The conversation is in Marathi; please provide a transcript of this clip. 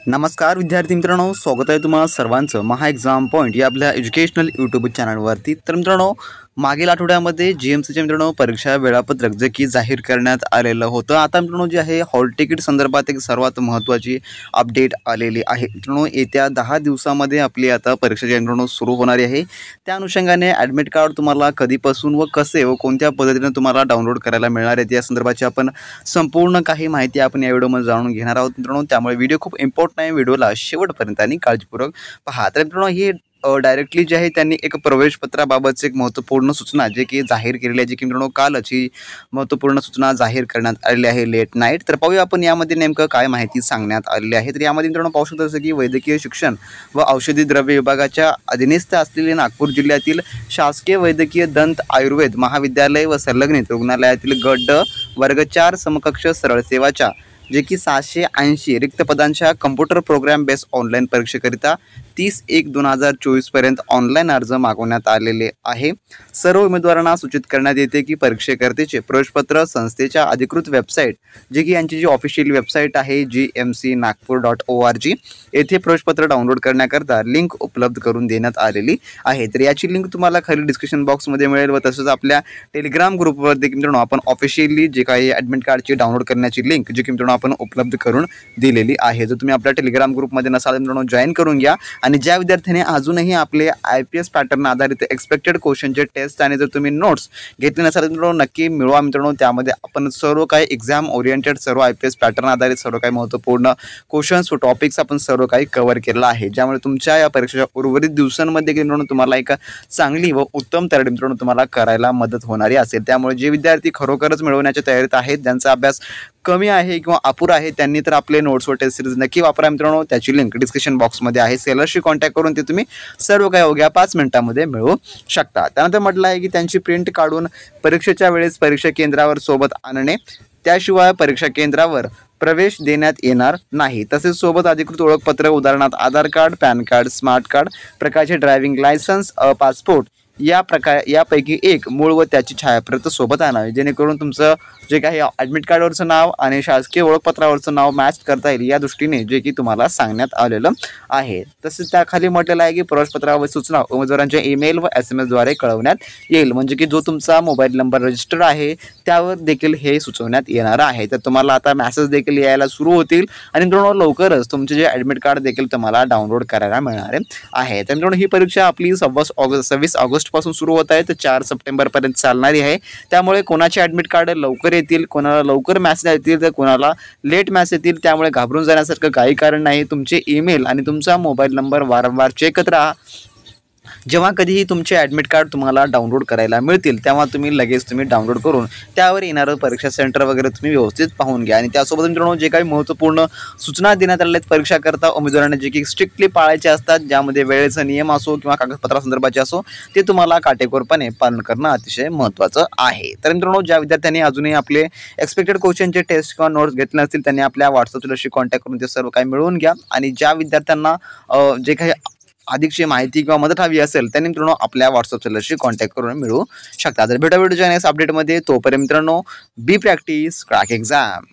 नमस्कार विद्यार्थी मित्रांनो, स्वागत आहे तुम्हा सर्वांचं महा एक्झाम पॉईंट या आपल्या एज्युकेशनल यूट्यूब चॅनलवरती। तर मित्रांनो, मागील आठवड्यामध्ये जीएमसीचे मित्रांनो परीक्षा वेळापत्रक जे की जाहीर करण्यात आलेलं होतं। आता मित्रांनो जे आहे हॉल तिकीट संदर्भात एक सर्वात महत्त्वाची अपडेट आलेली आहे। मित्रांनो, येत्या 10 दिवसामध्ये आपली आता परीक्षा जी मित्रांनो सुरू होणारी आहे। त्या अनुषंगाने ॲडमिट कार्ड तुम्हाला कधीपासून व कसे व कोणत्या पद्धतीने तुम्हाला डाउनलोड करायला मिळणार आहे या संदर्भाची आपण संपूर्ण काही माहिती आपण या व्हिडिओमध्ये जाणून घेणार आहोत मित्रांनो। त्यामुळे व्हिडिओ खूप इम्पॉर्टंट आहे, व्हिडिओला शेवटपर्यंत आणि काळजीपूर्वक पहा। तर मित्रांनो, ही डायरेक्टली जे आहे त्यांनी एक प्रवेशपत्राबाबतचे एक महत्त्वपूर्ण सूचना जे की जाहीर केलेली आहे, जे की मित्रांनो कालच ही महत्त्वपूर्ण सूचना जाहीर करण्यात आलेली आहे लेट नाईट। तर पाहूया आपण यामध्ये नेमकं काय माहिती सांगण्यात आलेली आहे। तर यामध्ये मित्रांनो पाहू शकता जसं की वैद्यकीय शिक्षण व औषधी द्रव्य विभागाच्या अधीनस्थ असलेले नागपूर जिल्ह्यातील शासकीय वैद्यकीय दंत आयुर्वेद महाविद्यालय व संलग्नित रुग्णालयातील गट ड वर्ग 4 समकक्ष सरळ सेवाच्या जे की 680 रिक्त पदांच्या कम्प्युटर प्रोग्राम बेस ऑनलाईन परीक्षेकरिता 30/1/2024 पर्यंत ऑनलाईन अर्ज मागवण्यात आलेले आहे। सर्व उमेदवारांना सूचित करण्यात येते की परीक्षेकर्त्याचे प्रवेशपत्र संस्थेच्या अधिकृत वेबसाईट जे की यांची जी ऑफिशियल वेबसाईट आहे gmcnagpur.org येथे प्रवेशपत्र डाउनलोड करण्याकरता लिंक उपलब्ध करून देण्यात आलेली आहे। तर याची लिंक तुम्हाला खाली डिस्क्रिप्शन बॉक्समध्ये मिळेल व तसंच आपल्या टेलिग्राम ग्रुपवर देखील मित्रांनो आपण ऑफिशियली जे काही ॲडमिट कार्डची डाउनलोड करण्याची लिंक जी की मित्रांनो आपण उपलब्ध करून दिलेली आहे। जर तुम्ही आपल्या टेलिग्राम ग्रुपमध्ये नसाल मित्रांनो जॉईन करून घ्या। आणि ज्या विद्यार्थ्यांनी अजूनही आपले IPS पॅटर्न आधारित एक्सपेक्टेड क्वेश्चनचे टेस्ट आणि जर तुम्ही नोट्स घेतले नसाल मित्रांनो नक्की मिळवा मित्रांनो। त्यामध्ये आपण सर्व काही एक्झाम ओरिएंटेड सर्व IPS पॅटर्न आधारित सर्व काही महत्त्वपूर्ण क्वेश्चन्स व टॉपिक्स आपण सर्व काही कव्हर केलेला आहे, ज्यामुळे तुमच्या या परीक्षेच्या उर्वरित दिवसांमध्ये मित्रांनो तुम्हाला एक चांगली व उत्तम तयारी मित्रांनो तुम्हाला करायला मदत होणारी असेल। त्यामुळे जे विद्यार्थी खरोखरच मिळवण्याच्या तयारीत आहेत, ज्यांचा अभ्यास कमी आहे किंवा अपुरा आहे, त्यांनी तर आपले नोट्स व टेस्ट सिरीज नक्की वापरा मित्रांनो। त्याची लिंक डिस्क्रिप्शन बॉक्समध्ये आहे। सेलरशी कॉन्टॅक्ट करून ते तुम्ही सर्व काही अवघ्या 5 मिनिटांमध्ये मिळवू शकता। त्यानंतर म्हटलं आहे की त्यांची प्रिंट काढून परीक्षेच्या वेळेस परीक्षा केंद्रावर सोबत आणणे, त्याशिवाय परीक्षा केंद्रावर प्रवेश देण्यात येणार नाही। तसेच सोबत अधिकृत ओळखपत्र उदाहरणार्थ Aadhaar card, PAN card, smart card, प्रकारचे ड्रायव्हिंग लायसन्स, पासपोर्ट यापैकी एक मूळ व त्याची छायाप्रत सोबत आणावी, जेणेकरून तुमचं जे काही ॲडमिट कार्डवरचं नाव आणि शासकीय ओळखपत्रावरचं नाव मॅच करता येईल या दृष्टीने जे की तुम्हाला सांगण्यात आलेलं आहे। तसेच त्याखाली म्हटलेलं आहे की प्रवेशपत्रावर सूचना उमेदवारांच्या ईमेल व SMS द्वारे कळवण्यात येईल, म्हणजे की जो तुमचा मोबाईल नंबर रजिस्टर आहे त्यावर देखील हे सुचवण्यात येणार आहे। तर तुम्हाला आता मॅसेज देखील यायला सुरू होतील आणि मित्रांनो लवकरच तुमचे जे ॲडमिट कार्ड देखील तुम्हाला डाउनलोड करायला मिळणार आहे। तर मित्रांनो ही परीक्षा आपली 26 ऑगस्ट पासून सुरू होत आहे, तर 4 सप्टेंबर पर्यंत चालणारी आहे। त्यामुळे कोणाचे ॲडमिट कार्ड लवकर येतील, कोणाला लवकर मॅसेज येतील तर कोणाला लेट मॅसेज येतील, त्यामुळे घाबरून जाण्यासारखं काही कारण नाही। तुमचे ईमेल आणि तुमचा मोबाईल नंबर वारंवार चेक करत राहा। जेव्हा कधीही तुमचे ॲडमिट कार्ड तुम्हाला डाउनलोड करायला मिळतील तेव्हा लगेच तुम्ही डाउनलोड करून त्यावर येणारं परीक्षा सेंटर वगैरे तुम्ही व्यवस्थित पाहून घ्या। आणि त्यासोबत मित्रांनो जे काही महत्त्वपूर्ण सूचना देण्यात आलेल्या आहेत परीक्षा करता उमेदवारांना जे की स्ट्रिक्टली पाळायचे असतात, ज्यामध्ये वेळेचा नियम असो किंवा कागदपत्रासंदर्भाचे असो ते तुम्हाला काटेकोरपणे पालन करणं अतिशय महत्त्वाचं आहे। तर मित्रांनो ज्या विद्यार्थ्यांनी अजूनही आपले एक्सपेक्टेड क्वेश्चनचे टेस्ट किंवा नोट्स घेतले नसतील त्यांनी आपल्या व्हॉट्सअपशी कॉन्टॅक्ट करून ते सर्व काही मिळवून घ्या। आणि ज्या विद्यार्थ्यांना जे काही अधिकची माहिती किंवा मदत हवी असेल त्यांनी मित्रांनो आपल्या व्हॉट्सअप चॅनलशी कॉन्टॅक्ट करून मिळवू शकता। तर भेटूया व्हिडिओच्या नेक्स्ट अपडेटमध्ये, तोपर्यंत मित्रांनो बी प्रॅक्टिस क्रॅक एक्झाम।